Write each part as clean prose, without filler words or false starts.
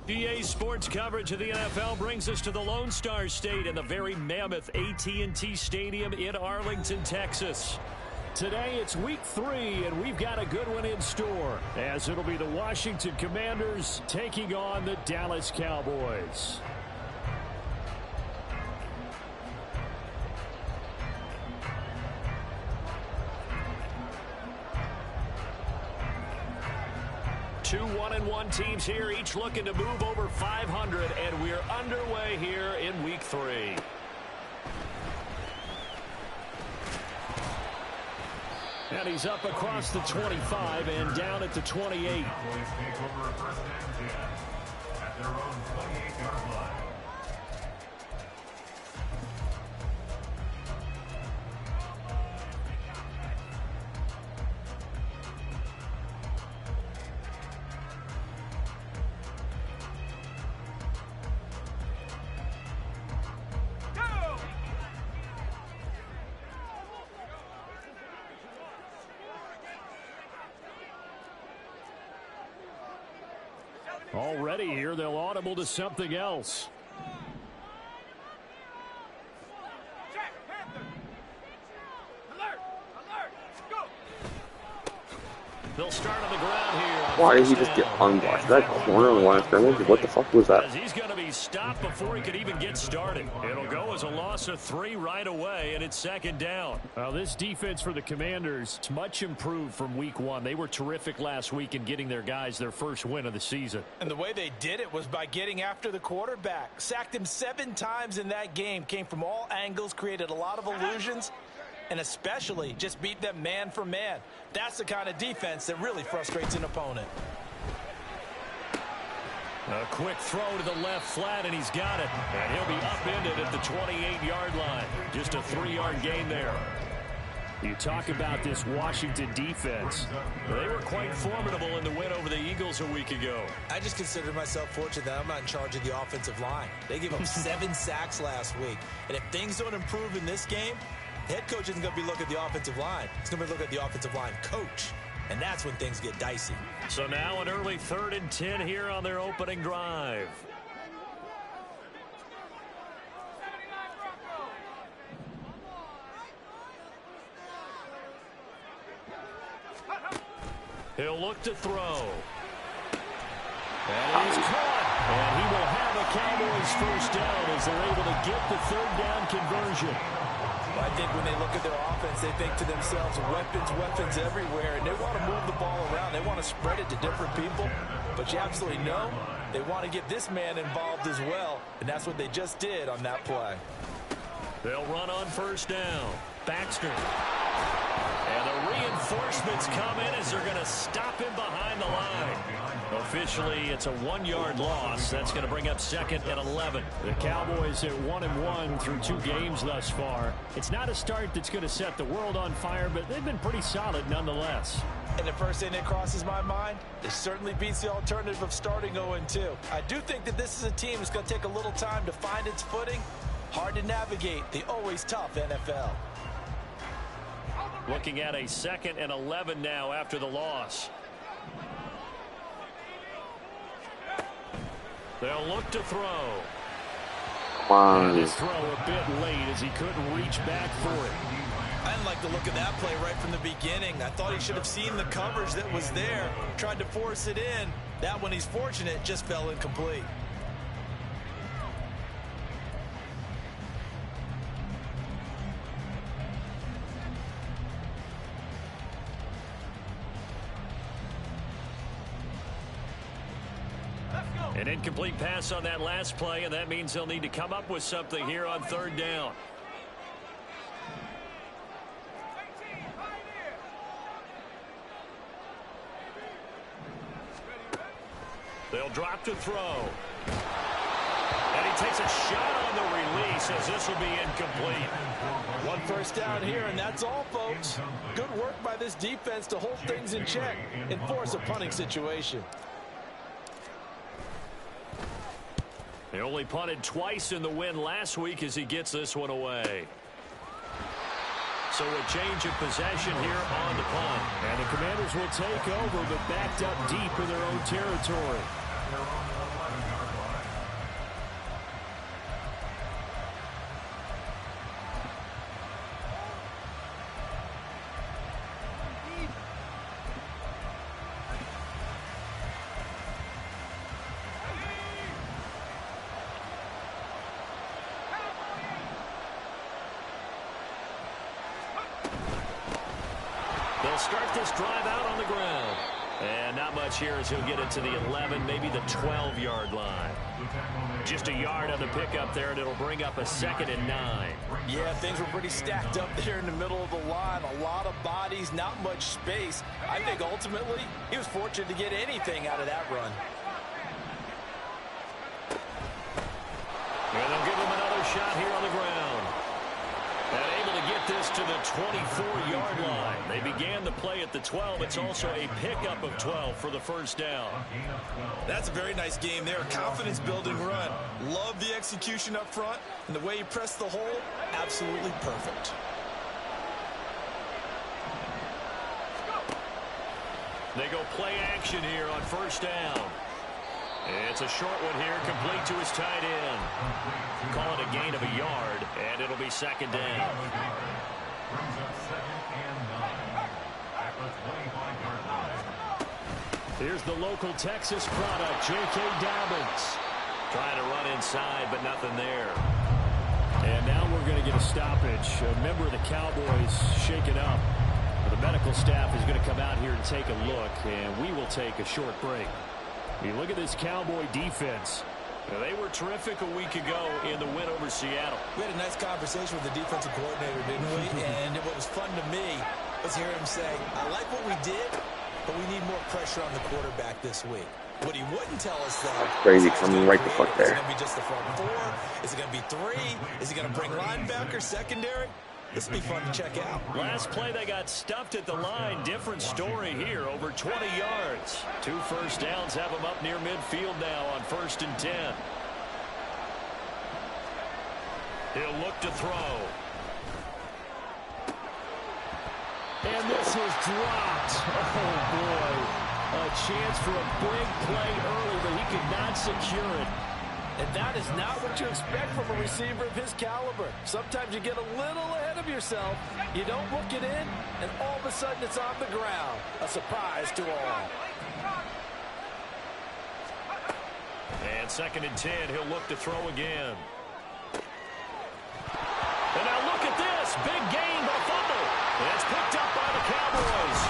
EA Sports coverage of the NFL brings us to the Lone Star State and the very mammoth AT&T Stadium in Arlington, Texas. Today it's week 3, and we've got a good one in store, as it'll be the Washington Commanders taking on the Dallas Cowboys. Two 1-1 teams here, each looking to move over 500, and we're underway here in week 3. And he's up across the 25 and down at the 28. Already here, they'll audible to something else. They'll start on the ground here. Why did he just get unblocked? That corner on the line of scrimmage? What the fuck was that? He's going to be stopped before he could even get started. It'll go as a loss of 3 right away, and it's 2nd down. Well, this defense for the Commanders is much improved from week 1. They were terrific last week in getting their guys their first win of the season. And the way they did it was by getting after the quarterback. Sacked him 7 times in that game. Came from all angles, created a lot of illusions, and especially just beat them man for man. That's the kind of defense that really frustrates an opponent. A quick throw to the left flat, and he's got it. And he'll be upended at the 28-yard line. Just a 3-yard gain there. You talk about this Washington defense. They were quite formidable in the win over the Eagles a week ago. I just consider myself fortunate that I'm not in charge of the offensive line. They gave up 7 sacks last week. And if things don't improve in this game, head coach isn't going to be looking at the offensive line. He's going to be looking at the offensive line coach. And that's when things get dicey. So now an early 3rd and 10 here on their opening drive. He'll look to throw. And he's caught. And he will have a Cowboys first down as they're able to get the 3rd down conversion. I think when they look at their offense, they think to themselves, weapons everywhere, and they want to move the ball around. They want to spread it to different people, but you absolutely know they want to get this man involved as well, and that's what they just did on that play. They'll run on first down. Baxter. And the reinforcements come in as they're going to stop him behind the line. Officially, it's a 1-yard loss. That's going to bring up 2nd and 11. The Cowboys at 1-1 through 2 games thus far. It's not a start that's going to set the world on fire, but they've been pretty solid nonetheless. And the first thing that crosses my mind, it certainly beats the alternative of starting 0-2. I do think that this is a team that's going to take a little time to find its footing. Hard to navigate the always tough NFL. Looking at a 2nd and 11 now after the loss. They'll look to throw. Come on. His throw a bit late as he couldn't reach back for it. I didn't like the look of that play right from the beginning. I thought he should have seen the coverage that was there, tried to force it in. That one, he's fortunate, just fell incomplete. An incomplete pass on that last play, and that means they'll need to come up with something here on 3rd down. They'll drop to throw. And he takes a shot on the release as this will be incomplete. 1 first down here, and that's all, folks. Good work by this defense to hold things in check and force a punting situation. He only punted twice in the win last week as he gets this one away. So a change of possession here on the punt. And the Commanders will take over, but backed up deep in their own territory. He'll start this drive out on the ground. And not much here as he'll get it to the 11, maybe the 12-yard line. Just a yard on the pickup there, and it'll bring up a 2nd and 9. Yeah, things were pretty stacked up there in the middle of the line. A lot of bodies, not much space. I think ultimately he was fortunate to get anything out of that run. And they'll give him another shot here on the ground. And able to get this to the 24-yard line. They began the play at the 12. It's also a pickup of 12 for the first down. That's a very nice game there. Confidence-building run. Love the execution up front. And the way he pressed the hole, absolutely perfect. They go play action here on first down. It's a short one here, complete to his tight end. Call it a gain of a yard, and it'll be 2nd down. Here's the local Texas product, J.K. Dobbins. Trying to run inside, but nothing there. And now we're going to get a stoppage. A member of the Cowboys shaken up. The medical staff is going to come out here and take a look, and we will take a short break. You look at this Cowboy defense. They were terrific a week ago in the win over Seattle. We had a nice conversation with the defensive coordinator, didn't we? And what was fun to me was hearing him say, I like what we did, but we need more pressure on the quarterback this week. What he wouldn't tell us, though, that's crazy coming right the fuck there. Is it going to be just the front 4? Is it going to be 3? Is he going to bring linebacker, secondary? This will be fun to check out. Last play, they got stuffed at the line. Different story here, over 20 yards. 2 first downs have them up near midfield now on 1st and 10. He'll look to throw. And this is dropped. Oh, boy. A chance for a big play early, but he could not secure it. And that is not what you expect from a receiver of his caliber. Sometimes you get a little ahead of yourself. You don't look it in, and all of a sudden it's on the ground. A surprise to all. And 2nd and 10, he'll look to throw again. And now look at this. Big gain by fumble. And it's picked up by the Cowboys.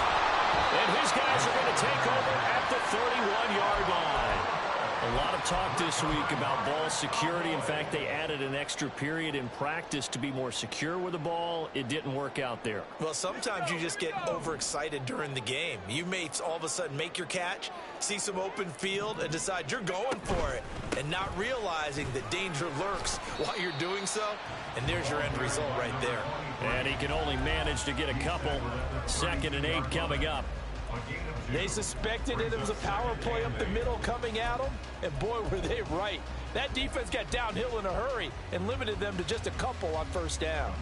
And his guys are going to take over at the 31-yard line. A lot of talk this week about ball security. In fact, they added an extra period in practice to be more secure with the ball. It didn't work out there. Well, sometimes you just get overexcited during the game. You may all of a sudden make your catch, see some open field, and decide you're going for it, and not realizing that danger lurks while you're doing so. And there's your end result right there. And he can only manage to get a couple. 2nd and 8 coming up. They suspected it was a power play up the middle coming at them, and boy, were they right. That defense got downhill in a hurry and limited them to just a couple on first down.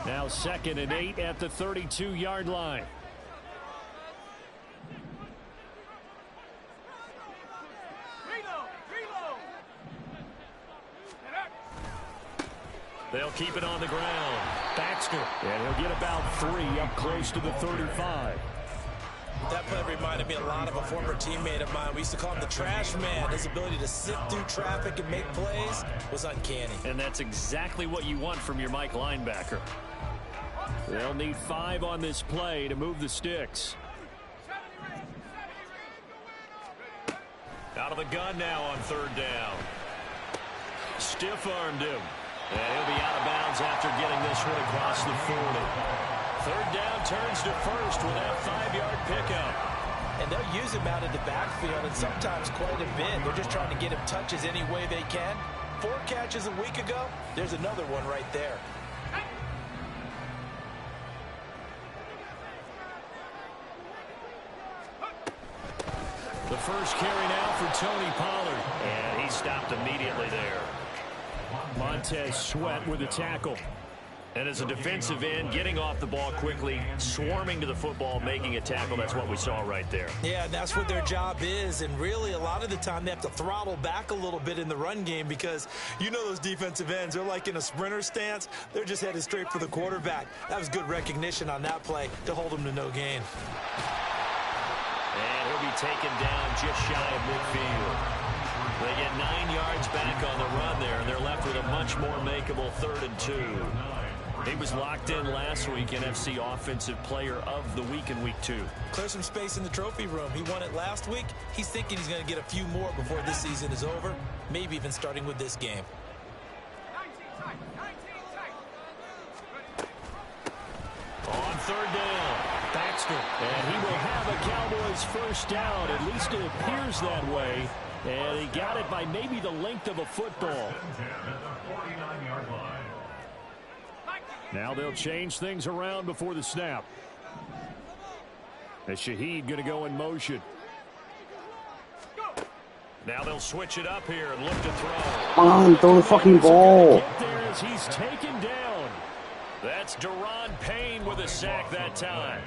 Now 2nd and 8 at the 32-yard line. They'll keep it on the ground. Baxter, and he'll get about 3 up close to the 35. That play reminded me a lot of a former teammate of mine. We used to call him the trash man. His ability to sift through traffic and make plays was uncanny. And that's exactly what you want from your Mike linebacker. They'll need 5 on this play to move the sticks. Out of the gun now on 3rd down. Stiff-armed him. And he'll be out of bounds after getting this one across the 40. 3rd down turns to 1st with that 5-yard pickup. And they'll use him out of the backfield, and sometimes quite a bit. They're just trying to get him touches any way they can. 4 catches a week ago. There's another one right there. The first carry now for Tony Pollard. And he stopped immediately there. Montez Sweat with a tackle. And as a defensive end, getting off the ball quickly, swarming to the football, making a tackle, that's what we saw right there. Yeah, and that's what their job is. And really, a lot of the time, they have to throttle back a little bit in the run game because you know those defensive ends, they're like in a sprinter stance. They're just headed straight for the quarterback. That was good recognition on that play to hold them to no gain. And he'll be taken down just shy of midfield. They get 9 yards back on the run there, and they're left with a much more makeable 3rd and 2. He was locked in last week, NFC Offensive Player of the Week in Week 2. Clear some space in the trophy room. He won it last week. He's thinking he's going to get a few more before this season is over, maybe even starting with this game. On third down, Baxter. And he will have a Cowboys first down. At least it appears that way. And he got it by maybe the length of a football. Now they'll change things around before the snap. As Shaheed going to go in motion. Now they'll switch it up here and look to throw. Come on, throw the fucking ball. Get there as he's taken down. That's Deron Payne with a sack that time.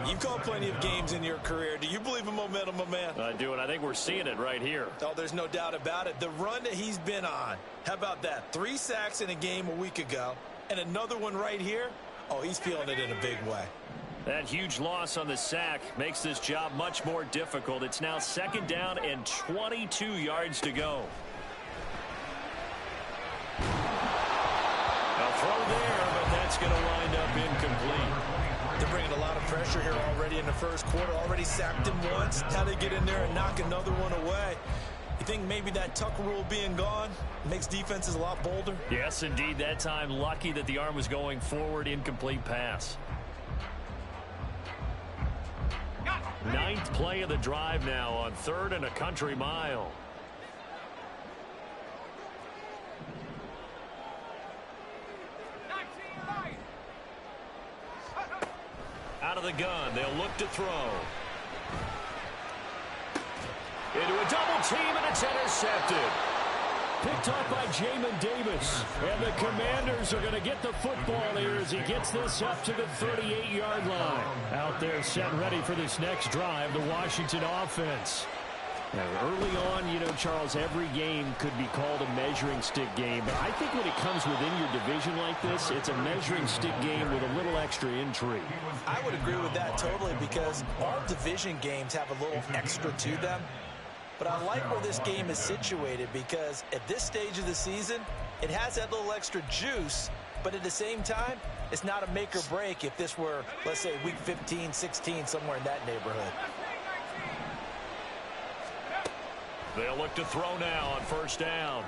You've called plenty of games in your career. Do you believe in momentum, my man? I do, and I think we're seeing it right here. Oh, there's no doubt about it. The run that he's been on. How about that? 3 sacks in a game a week ago, and another one right here. Oh, he's feeling it in a big way. That huge loss on the sack makes this job much more difficult. It's now second down and 22 yards to go. A throw there, but that's going to wind up incomplete. They're bringing a lot of pressure here already in the first quarter. Already sacked him once. How they get in there and knock another one away. You think maybe that tuck rule being gone makes defenses a lot bolder? Yes, indeed. That time, lucky that the arm was going forward. Incomplete pass. 9th play of the drive now on 3rd and a country mile. Out of the gun, they'll look to throw. Into a double team, and it's intercepted. Picked off by Jamin Davis. And the Commanders are going to get the football here as he gets this up to the 38-yard line. Out there set ready for this next drive, the Washington offense. Now, early on, you know, Charles, every game could be called a measuring stick game. But I think when it comes within your division like this, it's a measuring stick game with a little extra intrigue. I would agree with that totally because all division games have a little extra to them. But I like where this game is situated because at this stage of the season, it has that little extra juice. But at the same time, it's not a make or break if this were, let's say, week 15, 16, somewhere in that neighborhood. They'll look to throw now on first down.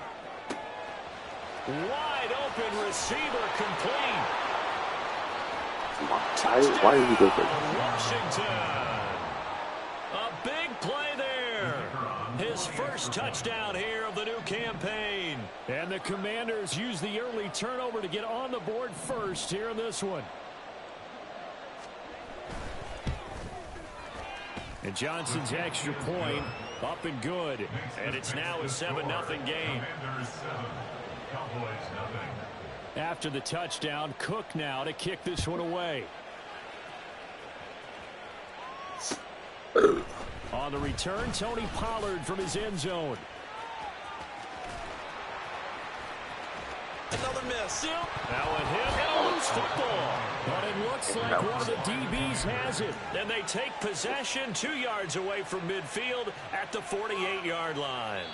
Wide open receiver complete. Why did he go for it? Washington. A big play there. His first touchdown here of the new campaign. And the Commanders use the early turnover to get on the board first here in this one. And Johnson's extra point up and good. And it's now a 7-0 game. After the touchdown, Cook now to kick this one away. On the return, Tony Pollard from his end zone. Another miss. Now a hit and a loose football. But it looks like one of the DBs has it. And they take possession 2 yards away from midfield at the 48-yard line.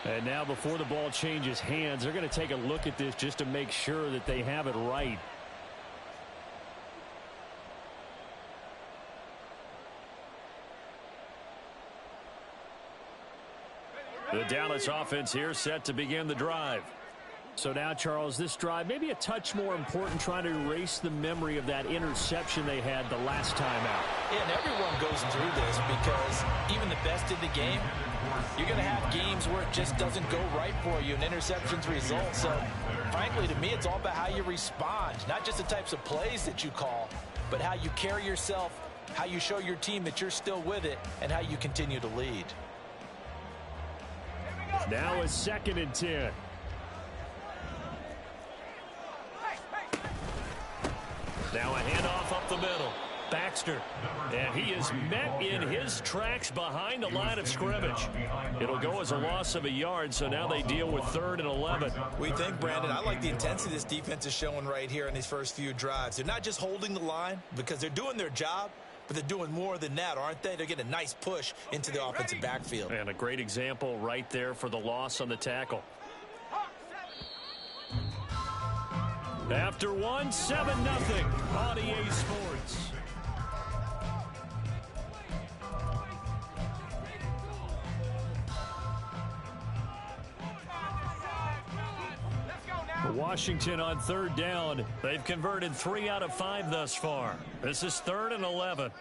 And now before the ball changes hands, they're going to take a look at this just to make sure that they have it right. The Dallas offense here set to begin the drive. So now, Charles, this drive maybe a touch more important, trying to erase the memory of that interception they had the last time out. Yeah, and everyone goes through this because even the best in the game, you're going to have games where it just doesn't go right for you and interceptions result. So, frankly, to me, it's all about how you respond, not just the types of plays that you call, but how you carry yourself, how you show your team that you're still with it, and how you continue to lead. Now a 2nd and 10. Now a handoff up the middle. Baxter. And he is met in his tracks behind the line of scrimmage. It'll go as a loss of a yard, so now they deal with 3rd and 11. We think, Brandon, I like the intensity this defense is showing right here in these first few drives. They're not just holding the line because they're doing their job, but they're doing more than that, aren't they? They're getting a nice push into the offensive backfield. And a great example right there for the loss on the tackle. After one, 7-0 on EA Sports. Washington on third down. They've converted 3 out of 5 thus far. This is 3rd and 11.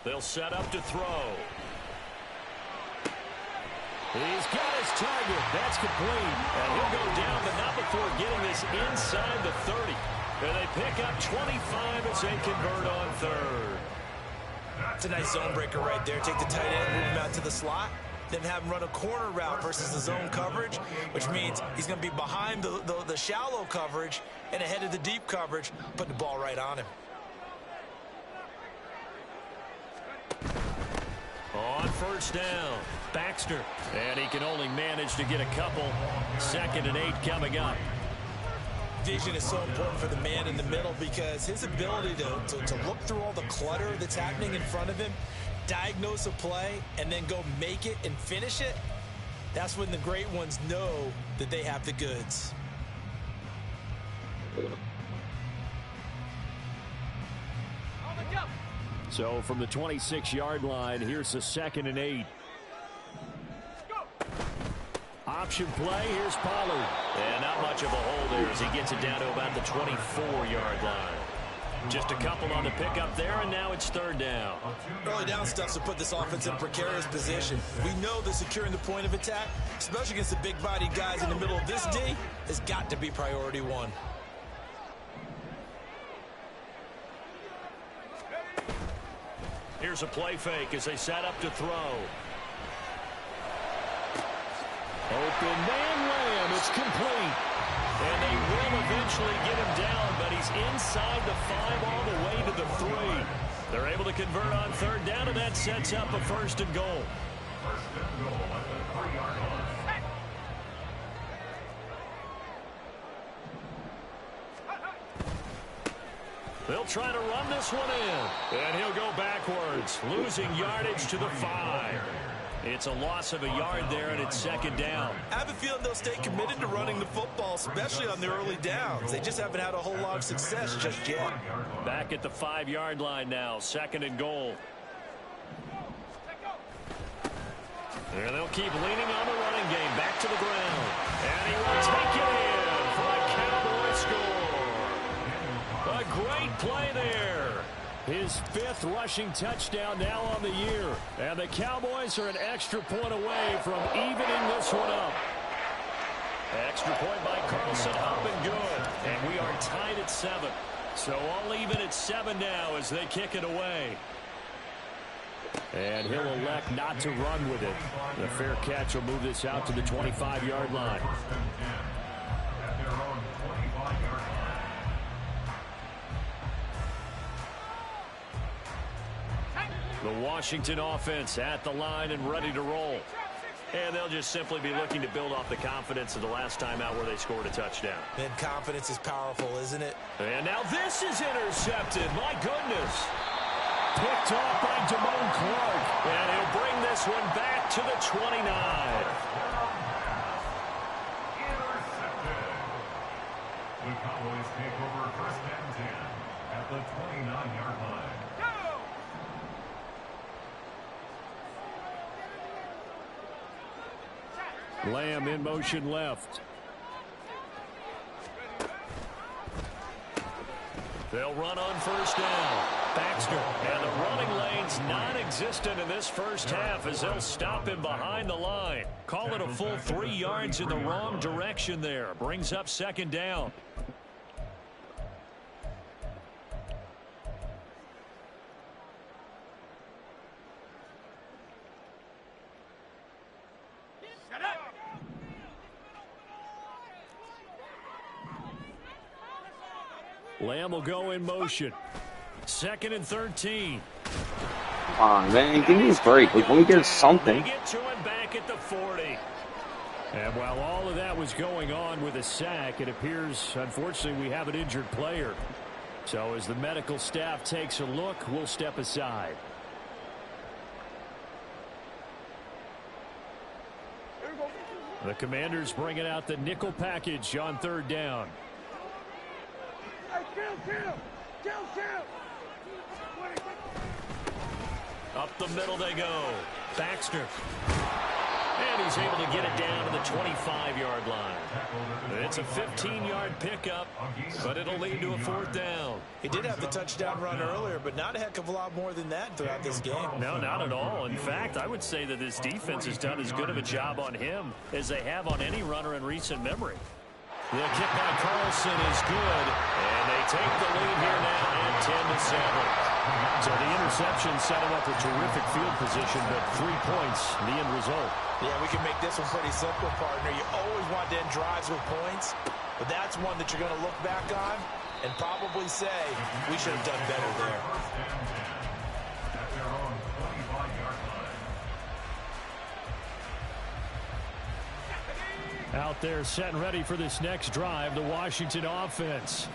They'll set up to throw. He's got his target. That's complete. And he'll go down, but not before getting this inside the 30. And they pick up 25 as they convert on third. It's a nice zone breaker right there. Take the tight end, move him out to the slot, then have him run a corner route versus the zone coverage, which means he's going to be behind the shallow coverage and ahead of the deep coverage, putting the ball right on him. On first down, Baxter. And he can only manage to get a couple. 2nd and 8 coming up. Vision is so important for the man in the middle because his ability to look through all the clutter that's happening in front of him, diagnose a play, and then go make it and finish it, that's when the great ones know that they have the goods. So from the 26-yard line, here's the 2nd and 8. Option play, here's Pollard. And not much of a hole there as he gets it down to about the 24-yard line. Just a couple on the pickup there, and now it's 3rd down. Early down stuff to put this offense in a precarious position. We know that securing the point of attack, especially against the big-bodied guys in the middle of this D, has got to be priority one. Here's a play fake as they set up to throw. Open man Lamb. It's complete. And they will eventually get him down, but he's inside the 5 all the way to the 3. They're able to convert on 3rd down, and that sets up a 1st and goal. They'll try to run this one in. And he'll go backwards, losing yardage to the 5. It's a loss of a yard there, and it's 2nd down. I have a feeling they'll stay committed to running the football, especially on the early downs. They just haven't had a whole lot of success just yet. Back at the 5-yard line now, 2nd and goal. And they'll keep leaning on the running game. Back to the ground. And he will take it in for a Cowboy score. A great play there. His 5th rushing touchdown now on the year. And the Cowboys are an extra point away from evening this one up. Extra point by Carlson, up and good. And we are tied at 7. So all even at 7 now as they kick it away. And he'll elect not to run with it. The fair catch will move this out to the 25-yard line. The Washington offense at the line and ready to roll. And they'll just simply be looking to build off the confidence of the last time out where they scored a touchdown. And confidence is powerful, isn't it? And now this is intercepted. My goodness. Picked off by Damone Clark. And he'll bring this one back to the 29. The Cowboys take over 1st and 10 at the 29-yard line. Lamb in motion left. They'll run on 1st down. Baxter, and the running lane's non-existent in this first half as they'll stop him behind the line. Call it a full 3 yards in the wrong direction there. Brings up 2nd down. Lamb will go in motion. 2nd and 13. Come on, man. Give me a break. Like, let me get something. They get to him back at the 40. And while all of that was going on with a sack, it appears, unfortunately, we have an injured player. So as the medical staff takes a look, we'll step aside. The Commanders bringing out the nickel package on 3rd down. Up the middle they go. Baxter. And he's able to get it down to the 25-yard line. It's a 15-yard pickup, but it'll lead to a 4th down. He did have the touchdown run earlier, but not a heck of a lot more than that throughout this game. No, not at all. In fact, I would say that this defense has done as good of a job on him as they have on any runner in recent memory. The kick by Carlson is good, and they take the lead here now at 10-7. So the interception set him up with terrific field position, but 3 points, the end result. Yeah, we can make this one pretty simple, partner. You always want to end drives with points, but that's one that you're going to look back on and probably say, we should have done better there. At their own 25-yard line. Out there set and ready for this next drive, the Washington offense.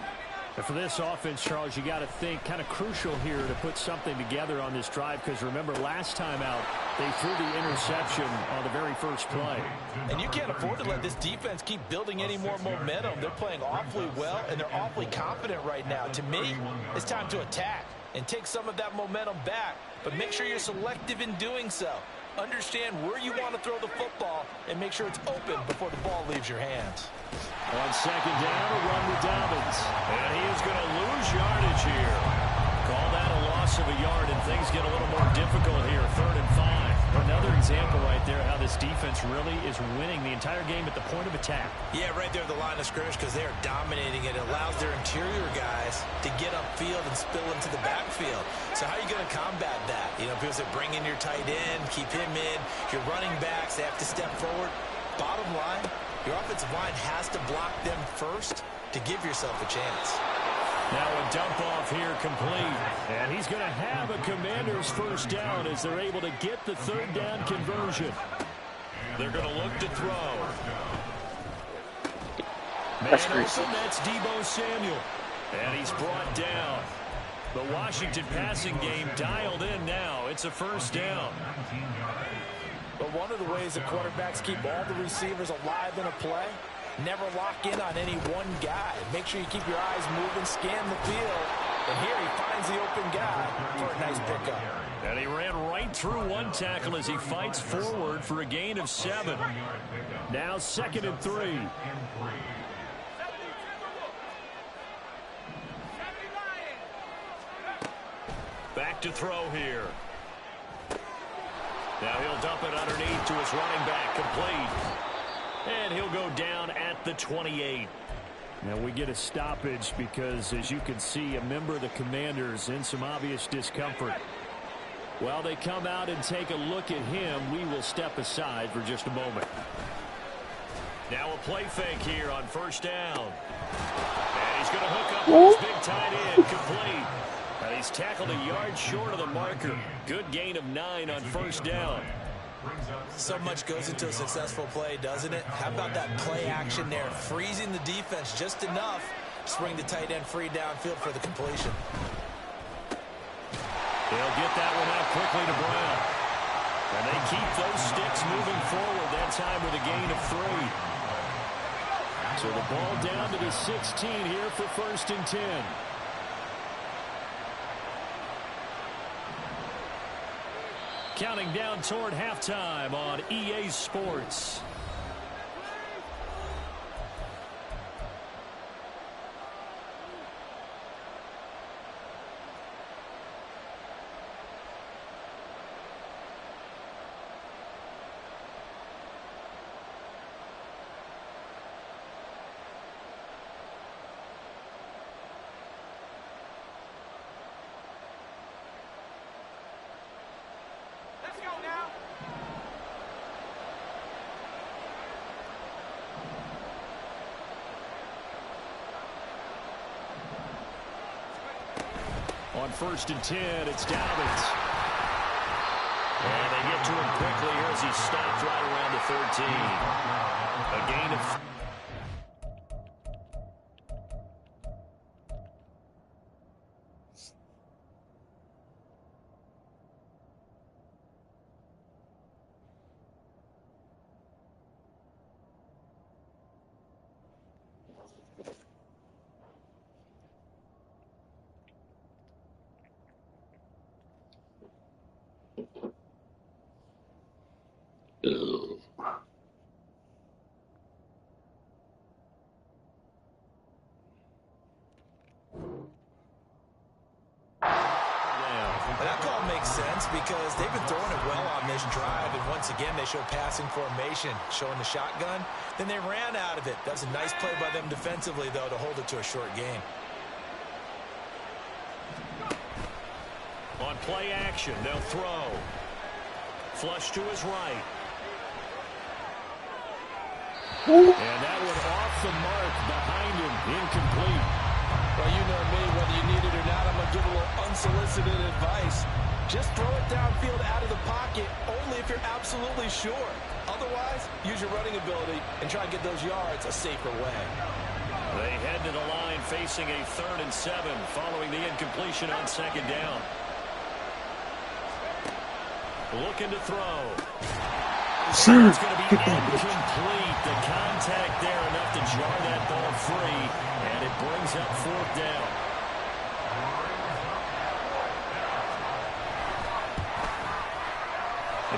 And for this offense, Charles, you got to think kind of crucial here to put something together on this drive, because remember last time out they threw the interception on the very first play. And you can't afford to let this defense keep building any more momentum. They're playing awfully well, and they're awfully confident right now. To me, it's time to attack and take some of that momentum back, but make sure you're selective in doing so. Understand where you want to throw the football and make sure it's open before the ball leaves your hands. On 2nd down, a run with Dobbins. And he is going to lose yardage here. Call that a loss of a yard, and things get a little more difficult here. 3rd and 5. Another example right there how this defense really is winning the entire game at the point of attack. Yeah, right there at the line of scrimmage, because they are dominating it. It allows their interior guys to get upfield and spill into the backfield. So how are you going to combat that? You know, people say bring in your tight end, keep him in. Your running backs, they have to step forward. Bottom line, your offensive line has to block them first to give yourself a chance. Now a dump off here complete. And he's going to have a Commander's 1st down as they're able to get the 3rd down conversion. They're going to look to throw. Man open, that's Deebo Samuel. And he's brought down. The Washington passing game dialed in now. It's a 1st down. But one of the ways that quarterbacks keep all the receivers alive in a play, never lock in on any one guy. Make sure you keep your eyes moving, scan the field. And here he finds the open guy for a nice pickup. And he ran right through one tackle as he fights forward for a gain of 7. Now 2nd and 3. Back to throw here. Now he'll dump it underneath to his running back, complete. And he'll go down at the 28. Now we get a stoppage because, as you can see, a member of the Commanders in some obvious discomfort. While they come out and take a look at him, we will step aside for just a moment. Now a play fake here on 1st down. And he's going to hook up with his big tight end, complete. And he's tackled a yard short of the marker. Good gain of 9 on 1st down. So much goes into a successful play, doesn't it? How about that play action there? Freezing the defense just enough to bring the tight end free downfield for the completion. They'll get that one out quickly to Brown. And they keep those sticks moving forward, that time with a gain of 3. So the ball down to the 16 here for 1st and 10. Counting down toward halftime on EA Sports. On 1st and 10, it's Dobbins. And they get to him quickly here as he he's stopped right around the 13. A gain of... That call makes sense because they've been throwing it well on this drive, and once again they show passing formation, showing the shotgun. Then they ran out of it. That was a nice play by them defensively, though, to hold it to a short game. On play action, they'll throw. Flush to his right. And that one off the mark behind him, incomplete. Well, you know me, whether you need it or not, I'm going to give a little unsolicited advice. Just throw it downfield out of the pocket, only if you're absolutely sure. Otherwise, use your running ability and try and get those yards a safer way. They head to the line facing a 3rd and 7 following the incompletion on 2nd down. Looking to throw. It's going to be incomplete. The contact there enough to jar that ball free, and it brings up 4th down.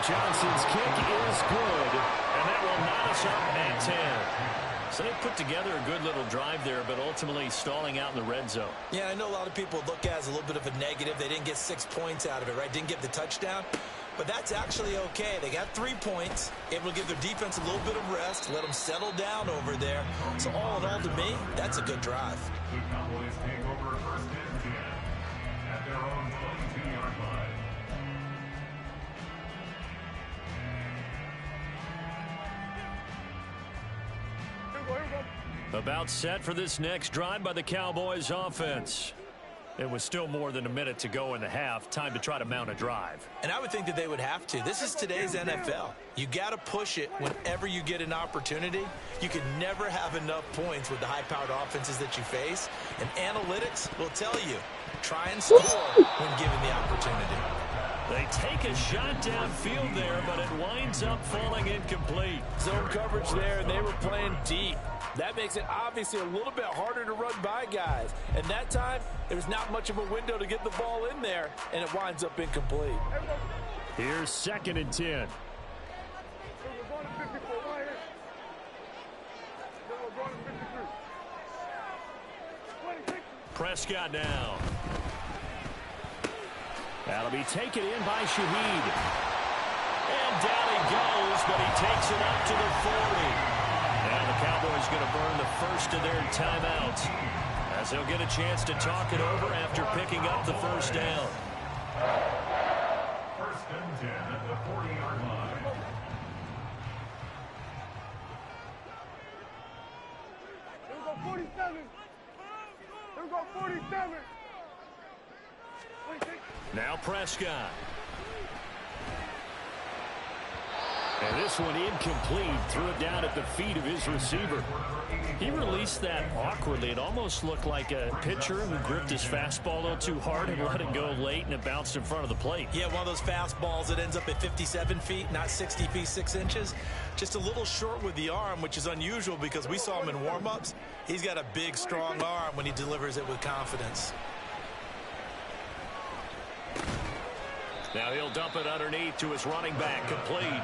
Johnson's kick is good, and that will knot us up at 10. So they put together a good little drive there, but ultimately stalling out in the red zone. Yeah, I know a lot of people look at it as a little bit of a negative. They didn't get 6 points out of it, right? Didn't get the touchdown. But that's actually okay. They got 3 points, able to give their defense a little bit of rest, let them settle down over there. So all in all, to me, that's a good drive. The Cowboys take over 1st and 10 at their own 22-yard line. About set for this next drive by the Cowboys offense. It was still more than a minute to go in the half. Time to try to mount a drive. And I would think that they would have to. This is today's NFL. You got to push it whenever you get an opportunity. You can never have enough points with the high-powered offenses that you face. And analytics will tell you, try and score when given the opportunity. They take a shot downfield there, but it winds up falling incomplete. Zone coverage there, and they were playing deep. That makes it obviously a little bit harder to run by guys. And that time, there's not much of a window to get the ball in there, and it winds up incomplete. Here's 2nd and 10. Prescott now. That'll be taken in by Shaheed. And down he goes, but he takes it up to the 40. And the Cowboys going to burn the first of their timeouts, as they'll get a chance to talk it over after picking up the 1st down. 1st and 10 at the 40-yard line. Here we go, 47. Here we go, 47. Now Prescott. And this one incomplete. Threw it down at the feet of his receiver. He released that awkwardly. It almost looked like a pitcher who gripped his fastball a little too hard and let it go late, and it bounced in front of the plate. Yeah, one of those fastballs that ends up at 57 feet, not 60 feet, 6 inches. Just a little short with the arm, which is unusual because we saw him in warm-ups. He's got a big, strong arm when he delivers it with confidence. Now he'll dump it underneath to his running back, complete.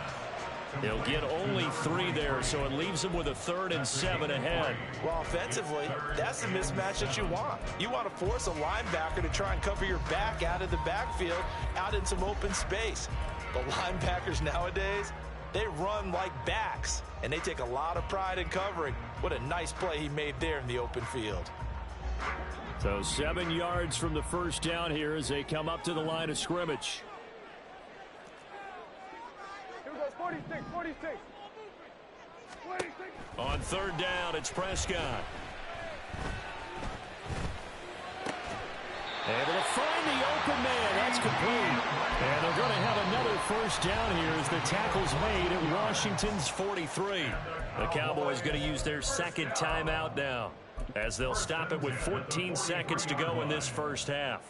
He'll get only 3 there, so it leaves him with a 3rd and 7 ahead. Well, offensively, that's the mismatch that you want. You want to force a linebacker to try and cover your back out of the backfield, out in some open space. But linebackers nowadays, they run like backs, and they take a lot of pride in covering. What a nice play he made there in the open field. So 7 yards from the 1st down here as they come up to the line of scrimmage. 46, 46. 26. On 3rd down, it's Prescott. Able to find the open man. That's complete. And they're going to have another first down here as the tackle's made at Washington's 43. The Cowboys going to use their second timeout now, as they'll stop it with 14 seconds to go in this first half.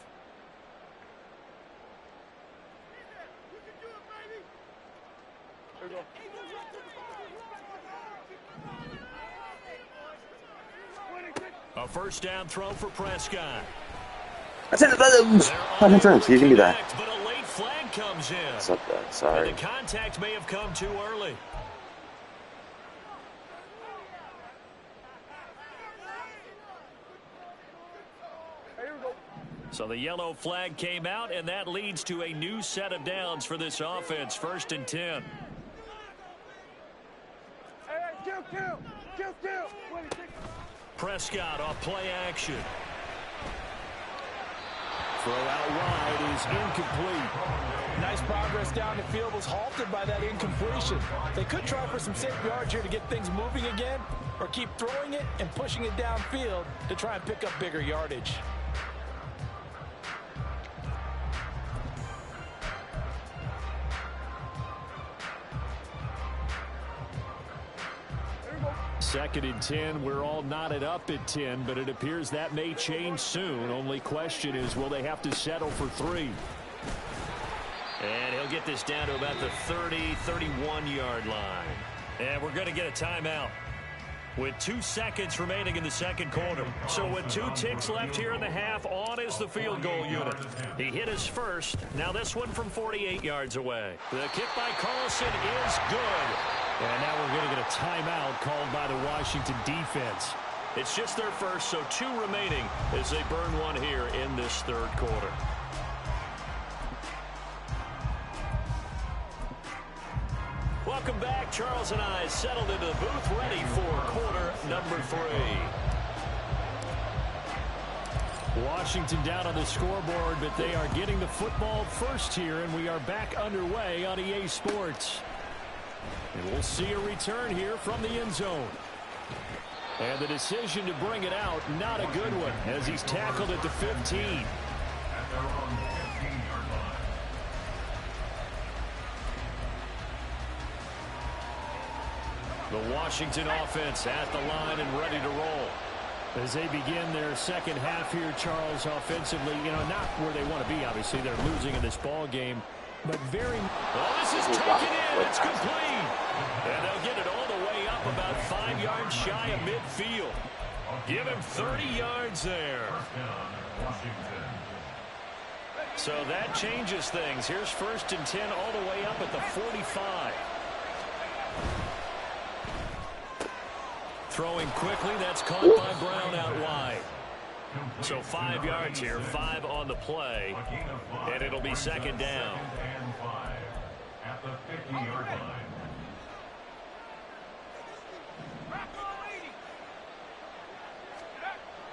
A first down throw for Prescott. That's it. Fine insurance. You can do that. But a late flag comes in. What's up, that? Sorry. And the contact may have come too early. So the yellow flag came out, and that leads to a new set of downs for this offense. 1st and 10. Kill. Prescott off play action. Throw out wide is incomplete. Nice progress down the field was halted by that incompletion. They could try for some safe yards here to get things moving again, or keep throwing it and pushing it downfield to try and pick up bigger yardage. Second and 10. We're all knotted up at 10, but it appears that may change soon. Only question is, will they have to settle for 3? And he'll get this down to about the 30, 31-yard line. And we're going to get a timeout with 2 seconds remaining in the second quarter. So with 2 ticks left here in the half, on is the field goal unit. He hit his first. Now this one from 48 yards away. The kick by Carlson is good. And now we're going to get a timeout called by the Washington defense. It's just their first, so 2 remaining as they burn one here in this third quarter. Welcome back. Charles and I settled into the booth, ready for quarter number 3. Washington down on the scoreboard, but they are getting the football first here, and we are back underway on EA Sports. And we'll see a return here from the end zone. And the decision to bring it out, not a good one, as he's tackled at the 15. The Washington offense at the line and ready to roll. As they begin their second half here, Charles, offensively, not where they want to be, obviously. They're losing in this ball game. But very... Oh, this is taken in. It's complete. And they'll get it all the way up about 5 yards shy of midfield. Give him 30 yards there. So that changes things. Here's 1st and 10 all the way up at the 45. Throwing quickly. That's caught by Brown out wide. So 5 yards here, 5 on the play, and it'll be second down. At the 50-yard line.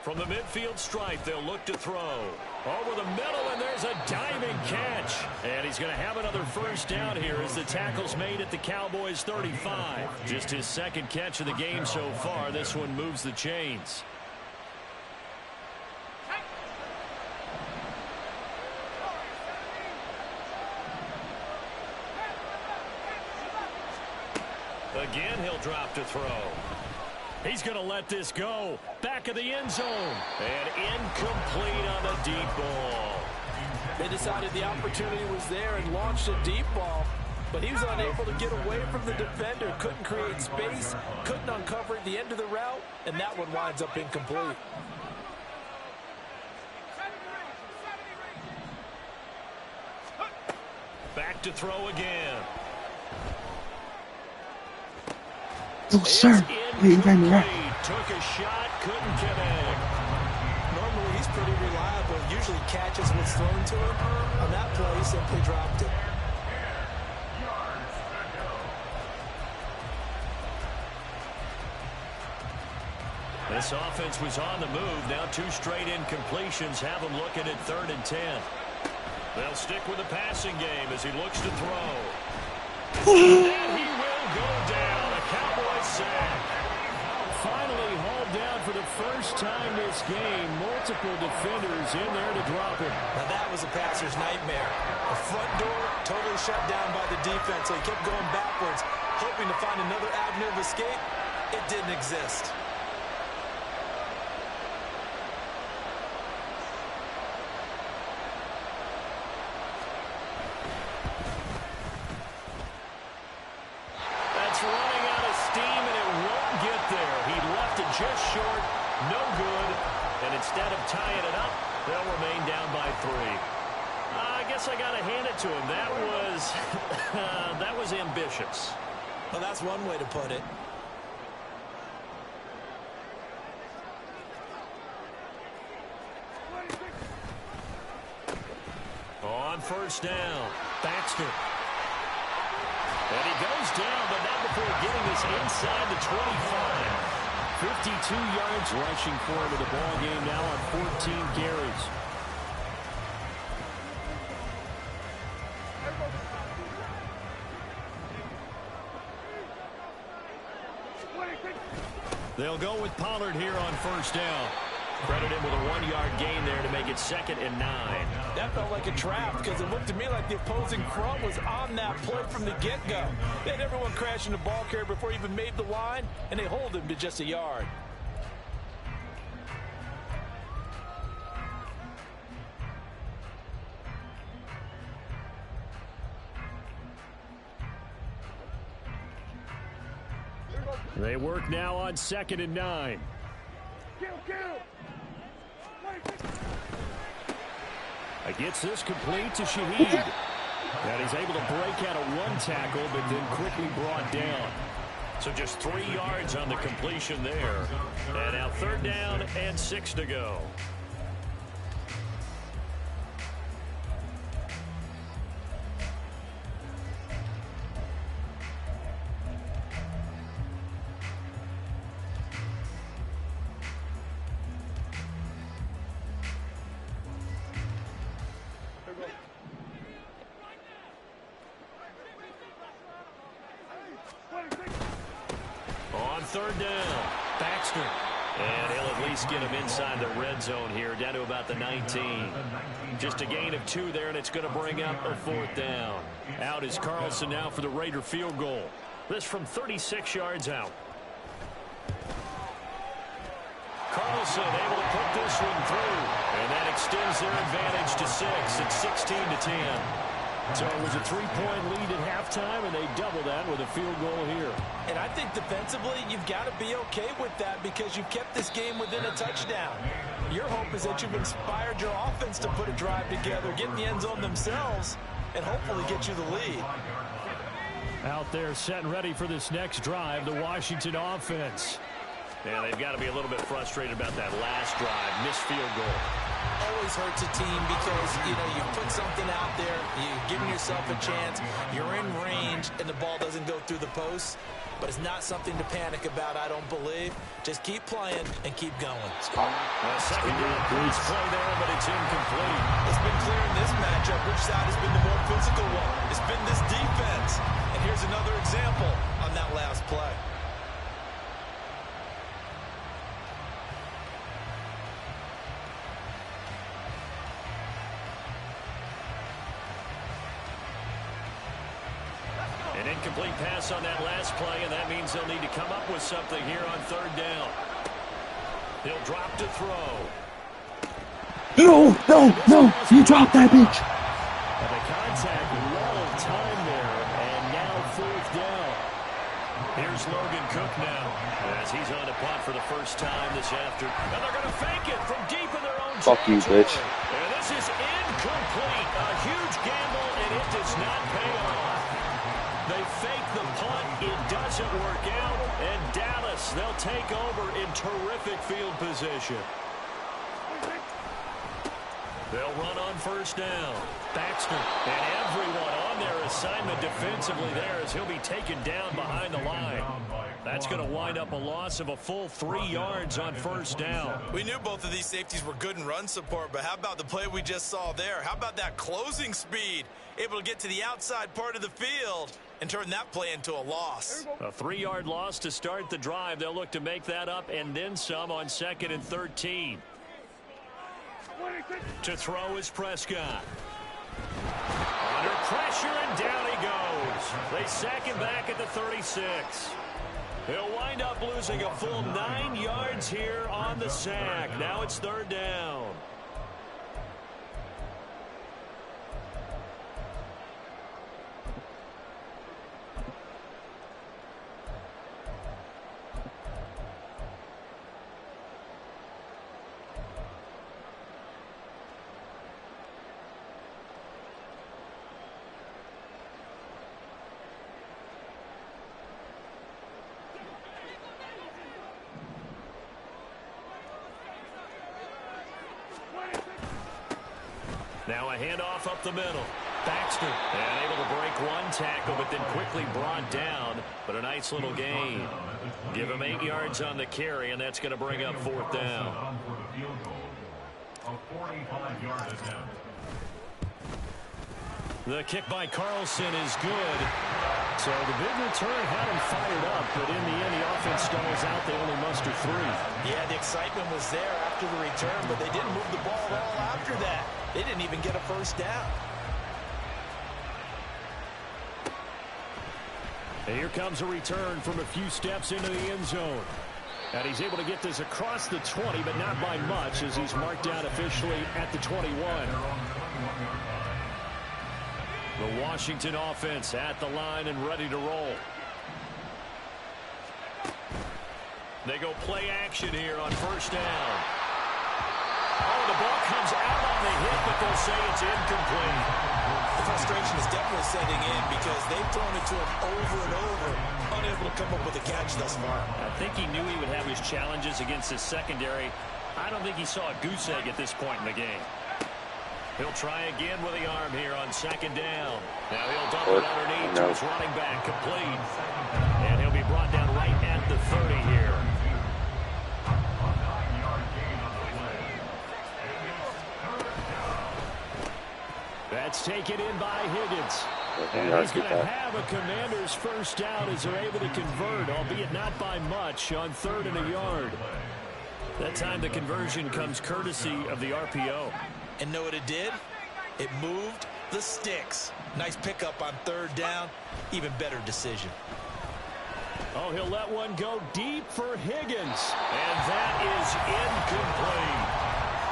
From the midfield stripe, they'll look to throw. Over the middle, and there's a diving catch. And he's going to have another first down here as the tackle's made at the Cowboys' 35. Just his second catch of the game so far. This one moves the chains. Again, he'll drop to throw. He's going to let this go. Back of the end zone. And incomplete on the deep ball. They decided the opportunity was there and launched a deep ball, but he was unable to get away from the defender, couldn't create space, couldn't uncover at the end of the route, and that one winds up incomplete. Back to throw again. Oh, sir. Hey, you got me right. Took a shot, couldn't connect. Normally he's pretty reliable, usually catches what's thrown to him. On that play, he simply dropped it. This offense was on the move. Now 2 straight incompletions have them looking at 3rd and 10. They'll stick with the passing game as he looks to throw. And he will go down. A Cowboys sack. Finally hauled down for the first time this game, multiple defenders in there to drop him. Now that was a passer's nightmare. The front door totally shut down by the defense, so he kept going backwards, hoping to find another avenue of escape. It didn't exist. That's running out of steam, and it won't get there. He left it just short, no good, and instead of tying it up, they'll remain down by 3. I guess I got to hand it to him. That was ambitious. Well, that's one way to put it. On first down, Baxter. And he goes down, but not before getting this inside the 25. 52 yards rushing for him in the ball game now on 14 carries. They'll go with Pollard here on first down. Credit him with a 1-yard gain there to make it 2nd and 9. That felt like a trap because it looked to me like the opposing front was on that play from the get-go. They had everyone crashing the ball carrier before he even made the line, and they hold him to just a yard. They work now on 2nd and 9. Gets this complete to Shaheed. And he's able to break out of 1 tackle, but then quickly brought down. So just 3 yards on the completion there. And now 3rd down and 6 to go. On 3rd down, Baxter. And he'll at least get him inside the red zone here, down to about the 19. Just a gain of 2 there, and it's going to bring up a 4th down. Out is Carlson now for the Raider field goal. This from 36 yards out. Carlson able to put this one through. And that extends their advantage to 6. It's 16-10. So it was a 3-point lead at halftime, and they double that with a field goal here. And I think defensively, you've got to be okay with that because you've kept this game within a touchdown. Your hope is that you've inspired your offense to put a drive together, get in the end zone themselves, and hopefully get you the lead. Out there set and ready for this next drive, the Washington offense. Yeah, they've got to be a little bit frustrated about that last drive, missed field goal. Always hurts a team because, you know, you put something out there, you've given yourself a chance, you're in range, and the ball doesn't go through the post. But it's not something to panic about, I don't believe. Just keep playing and keep going. Second down, please play there, but it's incomplete. It's been clear in this matchup which side has been the more physical one. It's been this defense. And here's another example on that last play. An incomplete pass on that last play, and that means they'll need to come up with something here on 3rd down. He'll drop to throw. No, you dropped that bitch. And the contact, well timed there, and now 4th down. Here's Logan Cook now, as he's on to punt for the first time this afternoon. And they're going to fake it from deep in their own Fuck you, bitch. And this is incomplete. A huge gamble, and it does not pay off. They fake the punt. It doesn't work out. And Dallas, they'll take over in terrific field position. They'll run on 1st down. Baxter and everyone on their assignment defensively there as he'll be taken down behind the line. That's going to wind up a loss of a full 3 yards on 1st down. We knew both of these safeties were good in run support, but how about the play we just saw there? How about that closing speed? Able to get to the outside part of the field and turn that play into a loss. A 3-yard loss to start the drive. They'll look to make that up and then some on 2nd and 13. To throw is Prescott. Under pressure, and down he goes. They sack him back at the 36. He'll wind up losing a full 9 yards here on the sack. Now it's 3rd down. Now a handoff up the middle. Baxter, and able to break one tackle, but then quickly brought down. But a nice little gain. Give him 8 yards on the carry, and that's going to bring up 4th down. The kick by Carlson is good. So the big return had him fired up, but in the end, the offense stalls out. They only muster 3. Yeah, the excitement was there after the return, but they didn't move the ball at all after that. They didn't even get a 1st down. And here comes a return from a few steps into the end zone. And he's able to get this across the 20, but not by much, as he's marked down officially at the 21. The Washington offense at the line and ready to roll. They go play action here on 1st down. Oh, the ball comes out on the hit, but they'll say it's incomplete. The frustration is definitely setting in because they've thrown it to him over and over, unable to come up with a catch thus far. I think he knew he would have his challenges against his secondary. I don't think he saw a goose egg at this point in the game. He'll try again with the arm here on 2nd down. Now he'll dump it underneath to his running back, complete. And he'll be brought down right at the 30 here. That's taken in by Higgins. And he's going to have a Commander's 1st down as they're able to convert, albeit not by much, on 3rd and a yard. That time the conversion comes courtesy of the RPO. And know what it did? It moved the sticks. Nice pickup on 3rd down. Even better decision. Oh, he'll let one go deep for Higgins. And that is incomplete.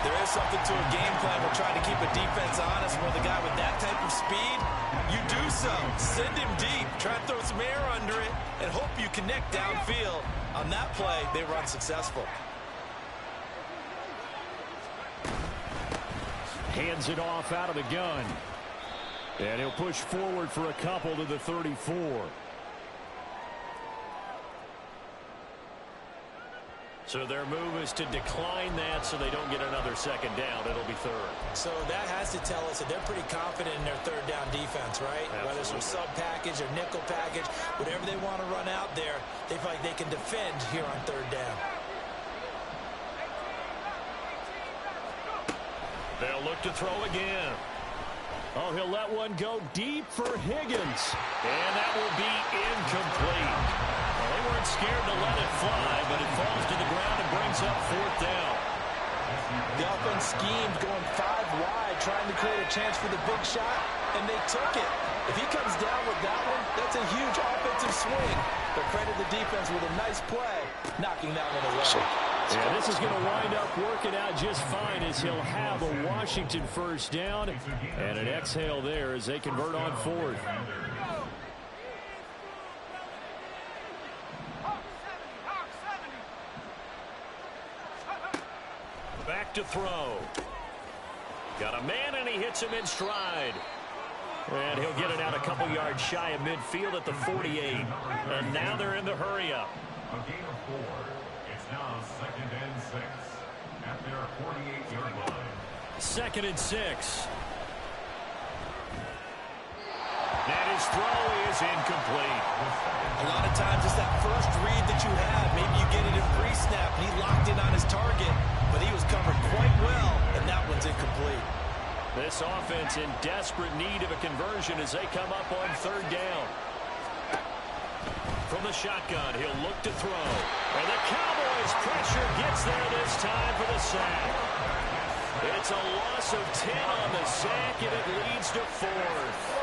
There is something to a game plan. We're trying to keep a defense honest. With a guy with that type of speed, you do so. Send him deep. Try to throw some air under it and hope you connect downfield. On that play, they were unsuccessful. Hands it off out of the gun. And he'll push forward for a couple to the 34. So their move is to decline that so they don't get another 2nd down. It'll be 3rd. So that has to tell us that they're pretty confident in their 3rd down defense, right? Absolutely. Whether it's a sub package or nickel package, whatever they want to run out there, they feel like they can defend here on 3rd down. They'll look to throw again. Oh, he'll let one go deep for Higgins. And that will be incomplete. Well, they weren't scared to let it fly, but it falls to the ground and brings up 4th down. The offense schemed going 5 wide, trying to create a chance for the big shot, and they took it. If he comes down with that one, that's a huge offensive swing. But credit the defense with a nice play, knocking that one away. Yeah, this is going to wind up working out just fine as he'll have a Washington 1st down. And an exhale there as they convert on 4th. Back to throw. Got a man, and he hits him in stride. And he'll get it out a couple yards shy of midfield at the 48. And now they're in the hurry-up. A gain of 4. It's now 2nd and 6 at their 48-yard line. 2nd and 6. And his throw is incomplete. A lot of times it's that first read that you have. Maybe you get it in pre-snap, and he locked in on his target, but he was covered quite well, and that one's incomplete. This offense in desperate need of a conversion as they come up on 3rd down. from the shotgun. He'll look to throw. And the Cowboys' pressure gets there this time for the sack. It's a loss of 10 on the sack, and it leads to 4th.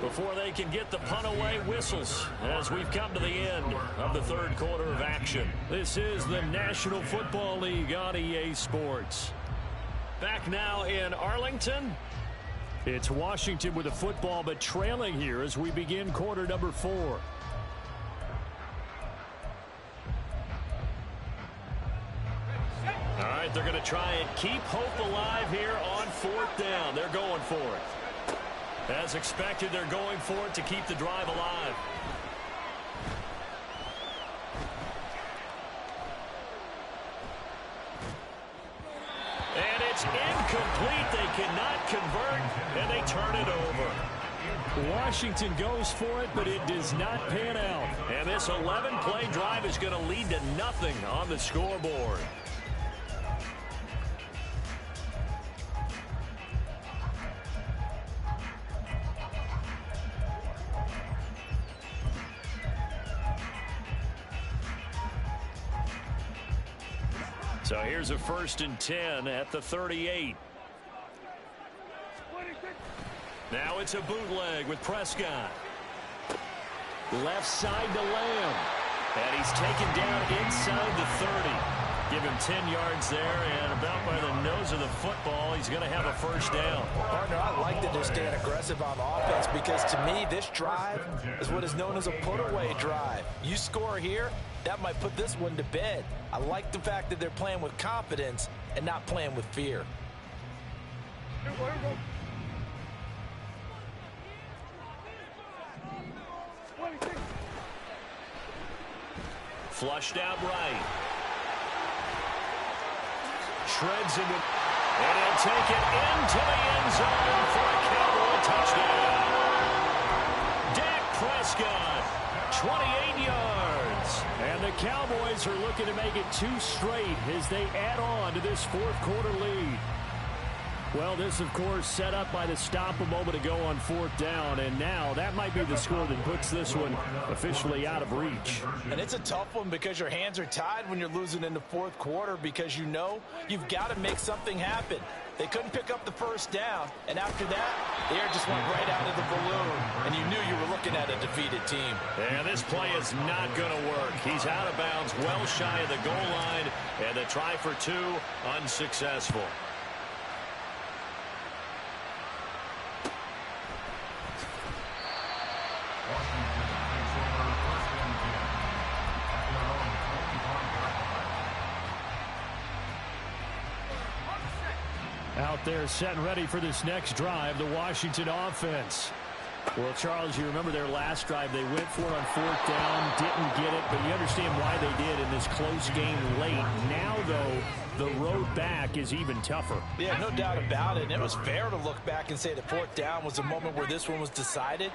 Before they can get the punt away, whistles as we've come to the end of the third quarter of action. This is the National Football League on EA Sports. Back now in Arlington. It's Washington with the football, but trailing here as we begin quarter number 4. All right, they're going to try and keep hope alive here on 4th down. They're going for it. As expected, they're going for it to keep the drive alive. And it's incomplete. They cannot convert, and they turn it over. Washington goes for it, but it does not pan out. And this 11-play drive is going to lead to nothing on the scoreboard. So here's a 1st and 10 at the 38. Now it's a bootleg with Prescott. Left side to Lamb. And he's taken down inside the 30. Give him 10 yards there, and about by the nose of the football, he's going to have a 1st down. Partner, I like that they're staying aggressive on offense because to me, this drive is what is known as a put-away drive. You score here, that might put this one to bed. I like the fact that they're playing with confidence and not playing with fear. Here we go. 26. Flushed out right. Shreds him, and he'll take it into the end zone for a Cowboy touchdown. Dak Prescott, 28 yards. And the Cowboys are looking to make it 2 straight as they add on to this 4th quarter lead. Well, this, of course, set up by the stop a moment ago on 4th down, and now that might be the score that puts this one officially out of reach. And it's a tough one because your hands are tied when you're losing in the 4th quarter because you know you've got to make something happen. They couldn't pick up the 1st down, and after that, the air just went right out of the balloon, and you knew you were looking at a defeated team. And this play is not going to work. He's out of bounds, well shy of the goal line, and the try for 2 unsuccessful. Out there set and ready for this next drive, the Washington offense. Well, Charles, you remember their last drive. They went for it on 4th down, didn't get it, but you understand why they did in this close game late. Now, though, the road back is even tougher. Yeah, no doubt about it. And it was fair to look back and say that 4th down was a moment where this one was decided.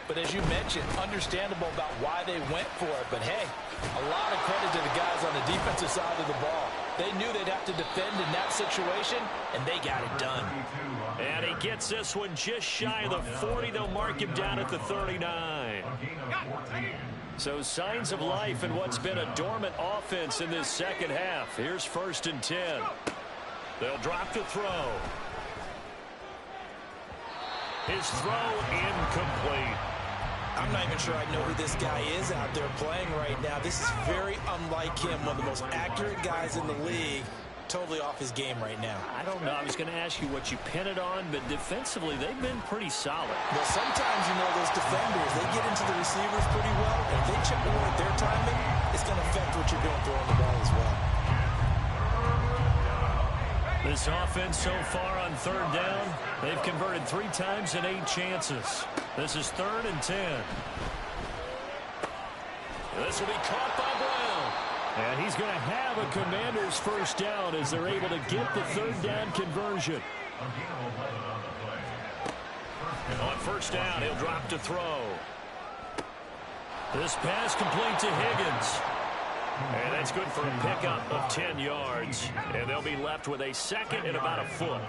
But as you mentioned, understandable about why they went for it. But, hey, a lot of credit to the guys on the defensive side of the ball. They knew they'd have to defend in that situation, and they got it done. And he gets this one just shy of the 40. They'll mark him down at the 39. So signs of life in what's been a dormant offense in this second half. Here's 1st and 10. They'll drop to throw. His throw incomplete. I'm not even sure I know who this guy is out there playing right now. This is very unlike him, one of the most accurate guys in the league. Totally off his game right now. I don't know. I was going to ask you what you pin it on, but defensively, they've been pretty solid. Well, sometimes, you know, those defenders, they get into the receivers pretty well. And if they chip away at their timing, it's going to affect what you're doing throwing the ball as well. This offense so far on 3rd down, they've converted 3 times in 8 chances. This is 3rd and 10. This will be caught by Brown. And he's going to have a Commander's 1st down as they're able to get the 3rd down conversion. On 1st down, he'll drop to throw. This pass complete to Higgins. And that's good for a pickup of 10 yards. And they'll be left with a 2nd and about 1 foot.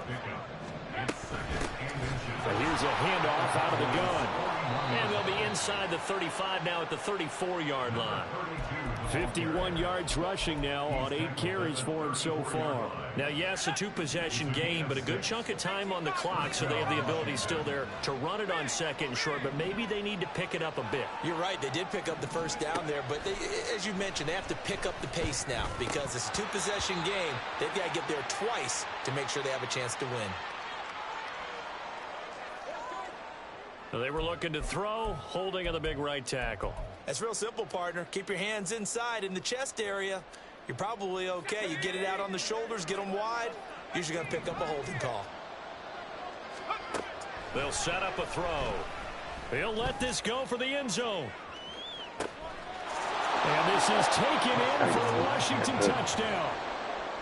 So here's a handoff out of the gun. And they'll be inside the 35 now at the 34-yard line. 51 yards rushing now on 8 carries for him so far. Now, yes, a 2-possession game, but a good chunk of time on the clock, so they have the ability still there to run it on second and short, but maybe they need to pick it up a bit. You're right. They did pick up the first down there, but as you mentioned, they have to pick up the pace now because it's a 2-possession game. They've got to get there twice to make sure they have a chance to win. They were looking to throw, holding on the big right tackle. That's real simple, partner. Keep your hands inside in the chest area. You're probably okay. You get it out on the shoulders, get them wide. Usually going to pick up a holding call. They'll set up a throw. He'll let this go for the end zone. And this is taken in for the Washington touchdown.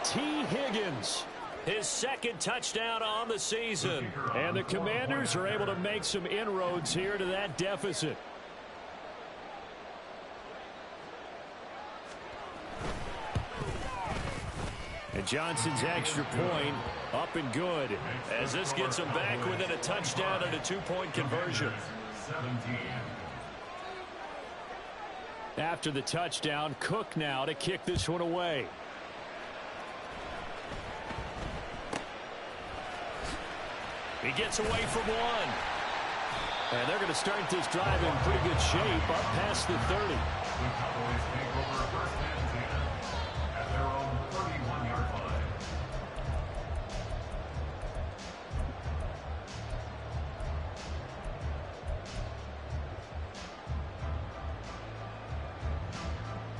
T. Higgins. His second touchdown on the season. And the Commanders are able to make some inroads here to that deficit. And Johnson's extra point up and good. As this gets them back within a touchdown and a 2-point conversion. After the touchdown, Cook now to kick this one away. He gets away from one. And they're going to start this drive in pretty good shape up past the 30. The Cowboys take over first and 10 at their own 31-yard line.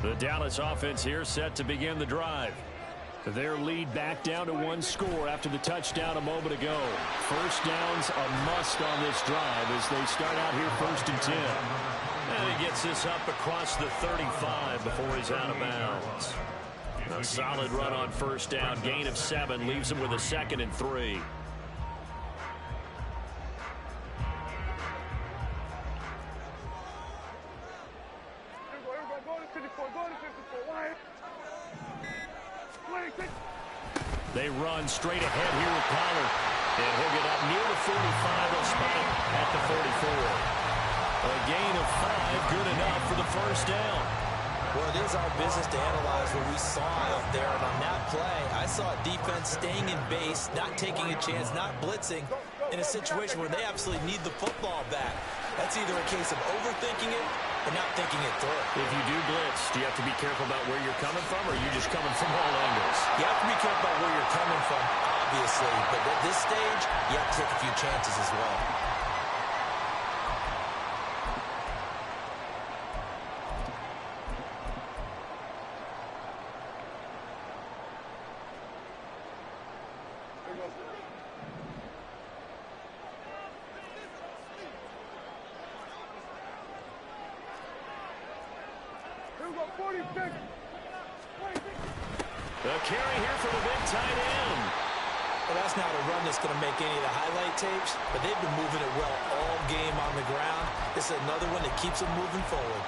The Dallas offense here set to begin the drive. Their lead back down to 1 score after the touchdown a moment ago. First down's a must on this drive as they start out here 1st and 10. And he gets this up across the 35 before he's out of bounds. A solid run on first down. Gain of 7 leaves him with a 2nd and 3. They run straight ahead here with Pollard. And he'll get up near the 45. They'll spot him at the 44. A gain of 5, good enough for the first down. Well, it is our business to analyze what we saw out there. And on that play, I saw a defense staying in base, not taking a chance, not blitzing in a situation where they absolutely need the football back. That's either a case of overthinking it or not thinking it through. If you do blitz, do you have to be careful about where you're coming from, or are you just coming from all angles? You have to be careful about where you're coming from, obviously. But at this stage, you have to take a few chances as well. The carry here for the big tight end. Well, that's not a run that's going to make any of the highlight tapes, but they've been moving it well all game on the ground. This is another one that keeps them moving forward.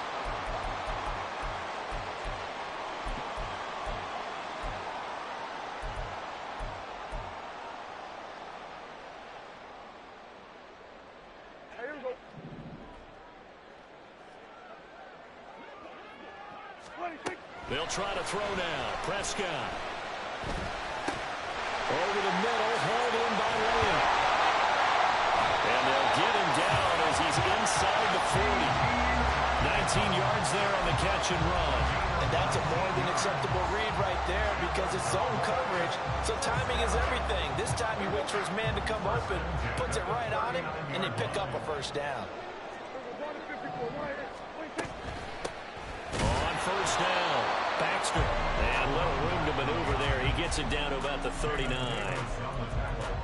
They'll try to throw now. Prescott. Over the middle, hauled in by Williams. And they'll get him down as he's inside the 40. 19 yards there on the catch and run. And that's a more than acceptable read right there because it's zone coverage, so timing is everything. This time he waits for his man to come open, puts it right on him, and they pick up a first down. On first down, Baxter. And little room to maneuver there. He gets it down to about the 39.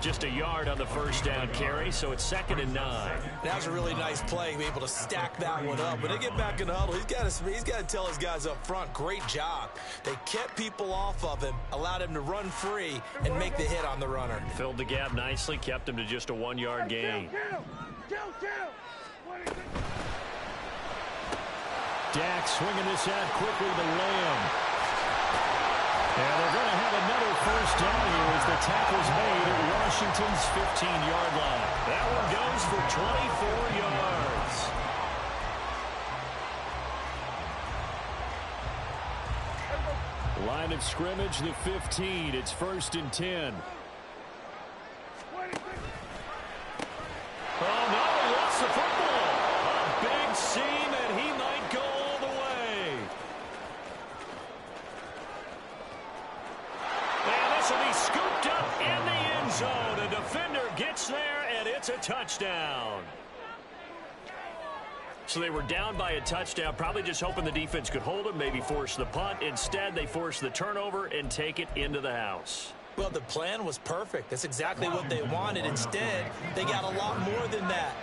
Just a yard on the first down carry, so it's 2nd and 9. That was a really nice play, be able to stack that one up. When they get back in the huddle, he's got to tell his guys up front, great job. They kept people off of him, allowed him to run free, and make the hit on the runner. Filled the gap nicely, kept him to just a 1-yard gain. Dak swinging this out quickly to Lamb. And they're going to have another first down here as the tackle's made at Washington's 15-yard line. That one goes for 24 yards. Line of scrimmage, the 15. It's 1st and 10. Oh, no, he lost the football. A big seam, and he might go all the way. And this will be scooped up in the end zone. A defender gets there, and it's a touchdown. So they were down by a touchdown, probably just hoping the defense could hold them, maybe force the punt. Instead, they force the turnover and take it into the house. Well, the plan was perfect. That's exactly what they wanted. Instead, they got a lot more than that.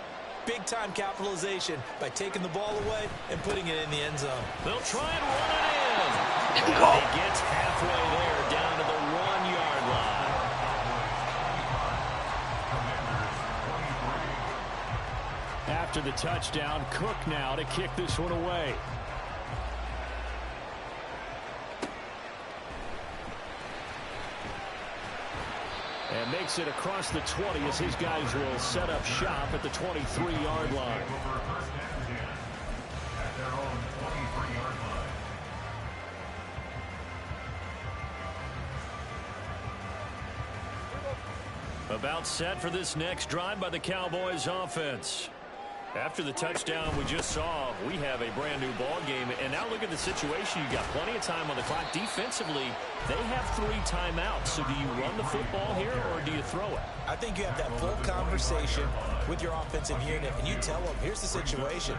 Big-time capitalization by taking the ball away and putting it in the end zone. They'll try and run it in. And he gets halfway there, down to the 1-yard line. After the touchdown, Cook now to kick this one away. And makes it across the 20 as his guys will set up shop at the 23-yard line. About set for this next drive by the Cowboys offense. After the touchdown we just saw, we have a brand new ball game. And now look at the situation. You got plenty of time on the clock. Defensively, they have 3 timeouts. So do you run the football here or do you throw it? I think you have that full conversation with your offensive unit, and you tell them, here's the situation.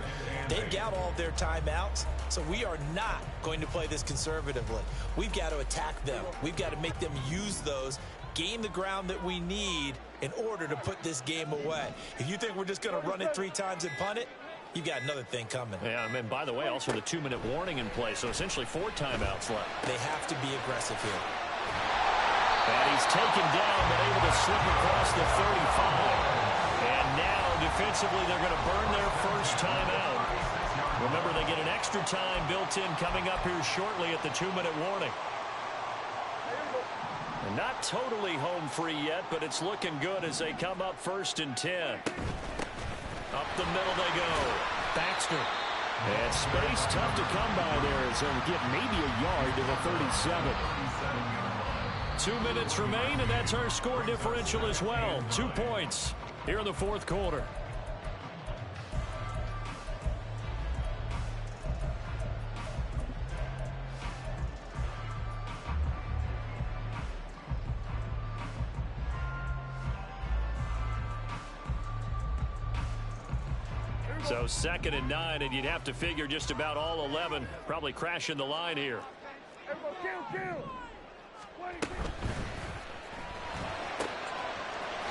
They've got all of their timeouts, so we are not going to play this conservatively. We've got to attack them. We've got to make them use those, gain the ground that we need in order to put this game away. If you think we're just going to run it 3 times and punt it, you've got another thing coming. Yeah, and by the way, also the 2-minute warning in play, so essentially 4 timeouts left. They have to be aggressive here. And he's taken down, but able to slip across the 35. And now, defensively, they're going to burn their first timeout. Remember, they get an extra time built in coming up here shortly at the 2-minute warning. And not totally home free yet, but it's looking good as they come up 1st and 10. Up the middle they go. Baxter. And space tough to come by there as they'll get maybe a yard to the 37. 2 minutes remain, and that's our score differential as well. 2 points here in the 4th quarter. So 2nd and 9, and you'd have to figure just about all 11 probably crashing the line here.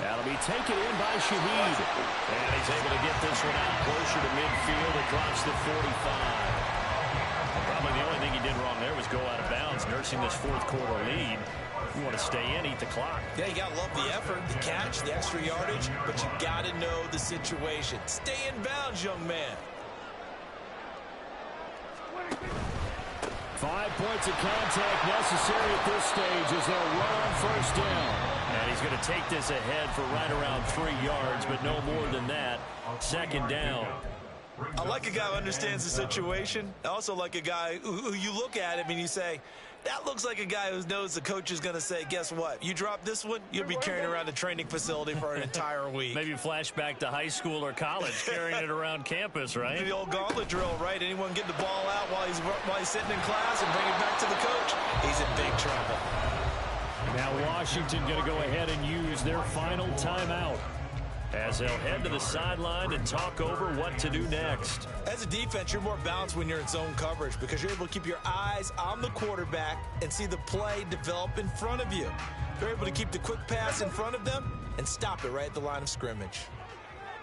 That'll be taken in by Shaheed. And he's able to get this one out closer to midfield across the 45. Probably the only thing he did wrong there was go out of bounds, nursing this 4th quarter lead. You want to stay in, eat the clock. Yeah, you got to love the effort, the catch, the extra yardage, but you got to know the situation. Stay in bounds, young man. 5 points of contact necessary at this stage as they'll run on 1st down. And he's going to take this ahead for right around 3 yards, but no more than that. 2nd down. I like a guy who understands the situation. I also like a guy who you look at him and you say, that looks like a guy who knows the coach is going to say, guess what? You drop this one, you'll be carrying around a training facility for an entire week. Maybe flashback to high school or college, carrying it around campus, right? The old gauntlet drill, right? Anyone get the ball out while he's sitting in class and bring it back to the coach? He's in big trouble. Now Washington going to go ahead and use their final timeout as they'll head to the sideline and talk over what to do next. As a defense, you're more balanced when you're in zone coverage because you're able to keep your eyes on the quarterback and see the play develop in front of you. You're able to keep the quick pass in front of them and stop it right at the line of scrimmage.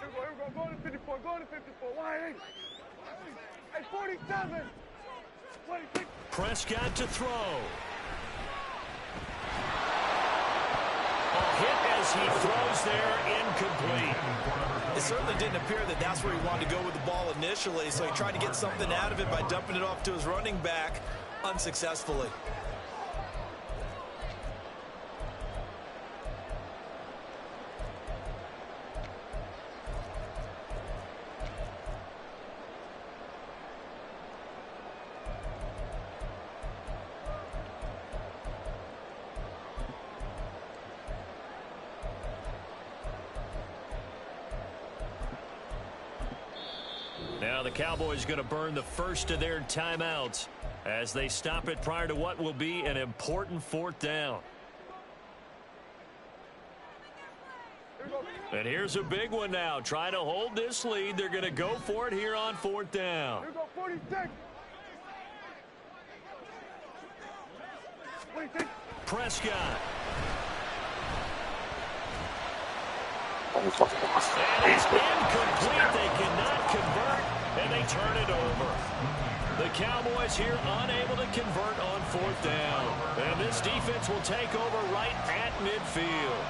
Here we go. Go to 54. Go to 54. Why? Hey, 47. 26. Prescott to throw. A hit as he throws there, incomplete. It certainly didn't appear that that's where he wanted to go with the ball initially, so he tried to get something out of it by dumping it off to his running back unsuccessfully. Now the Cowboys going to burn the first of their timeouts as they stop it prior to what will be an important fourth down. And here's a big one now. Trying to hold this lead. They're going to go for it here on fourth down. Here we go, 46. 26. Prescott. Oh, fuck. And it's incomplete. They cannot convert, and they turn it over. The Cowboys here unable to convert on fourth down. And this defense will take over right at midfield.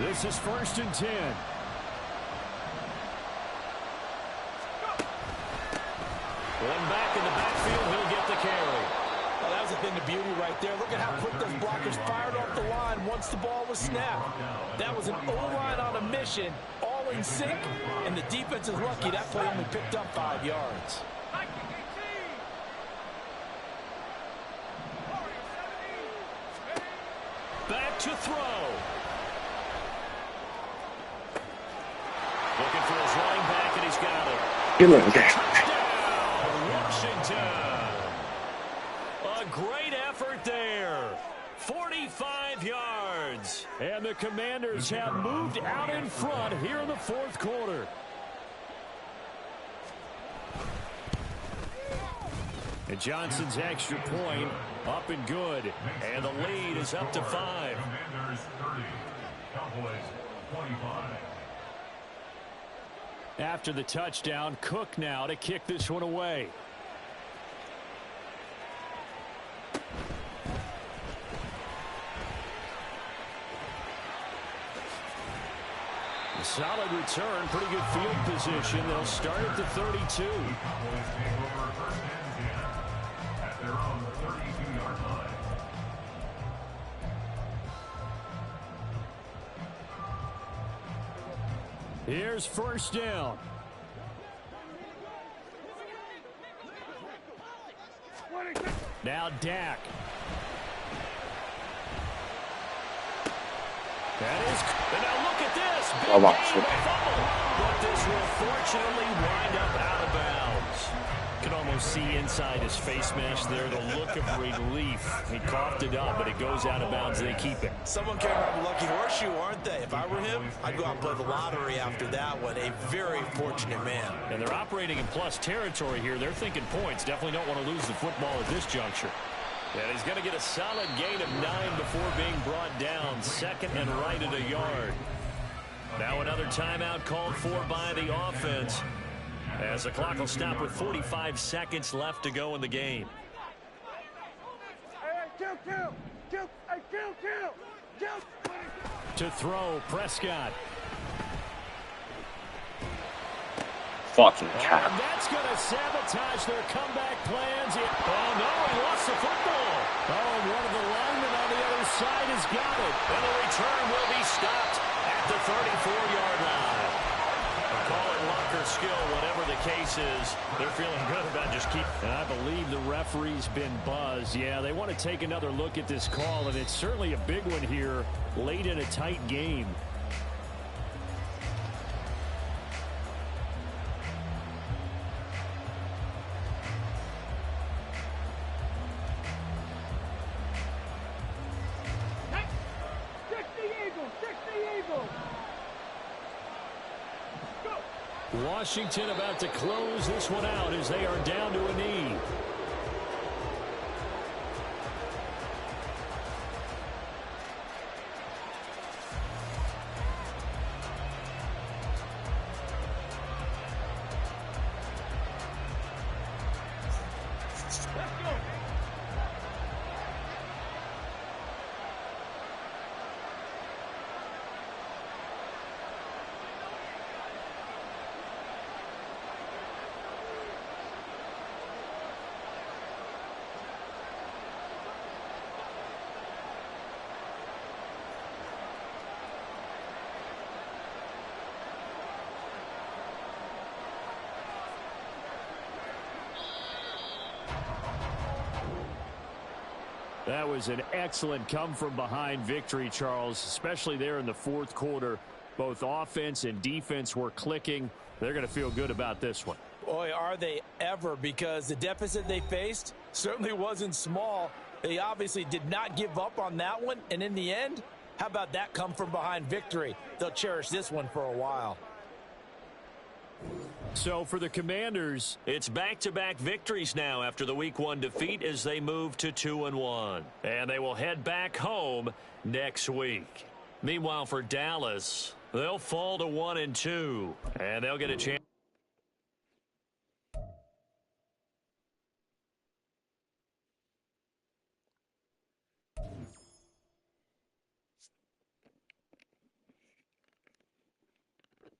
This is 1st and 10. One back in the backfield, he'll get the carry. Well, that was a thing of beauty right there. Look at how quick those blockers fired off the line once the ball was snapped. That was an O-line on a mission, all in sync, and the defense is lucky that play only picked up 5 yards. Back to throw. Looking for his running back, and he's got it. Washington. A great effort there. 45 yards. And the Commanders have moved out in front here in the fourth quarter. And Johnson's extra point up and good. And the lead is up to 5. Commanders 30, Cowboys 25. After the touchdown, Cook now to kick this one away. A solid return, pretty good field position. They'll start at the 32. Cowboys take over 1st and 10 at their own 32-yard line. Here's 1st down. Now Dak. That is, and now look at this. Big game, fumble. But this will fortunately wind up out of bounds. You can almost see inside his face mask there the look of relief. He coughed it up, but it goes out of bounds. They keep it. Someone came around with lucky horseshoe, aren't they? If I were him, I'd go out and play the lottery after that one. A very fortunate man. And they're operating in plus territory here. They're thinking points. Definitely don't want to lose the football at this juncture. And he's going to get a solid gain of 9 before being brought down. 2nd and right at a yard. Now another timeout called for by the offense, as the clock will stop with 45 seconds left to go in the game. Kill. To throw, Prescott. Fucking cat. And that's going to sabotage their comeback plans. Oh, no, he lost the football. Oh, and one of the linemen on the other side has got it. And the return will be stopped at the 34-yard line. Call it luck or skill, whatever the case is. They're feeling good about just keep. And I believe the referee's been buzzed. Yeah, they want to take another look at this call, and it's certainly a big one here late in a tight game. Washington about to close this one out as they are down to a knee. That was an excellent come-from-behind victory, Charles, especially there in the fourth quarter. Both offense and defense were clicking. They're going to feel good about this one. Boy, are they ever, because the deficit they faced certainly wasn't small. They obviously did not give up on that one, and in the end, how about that come from behind victory? They'll cherish this one for a while. So for the Commanders, it's back-to-back victories now after the Week 1 defeat as they move to 2-1. And they will head back home next week. Meanwhile, for Dallas, they'll fall to 1-2, and they'll get a chance.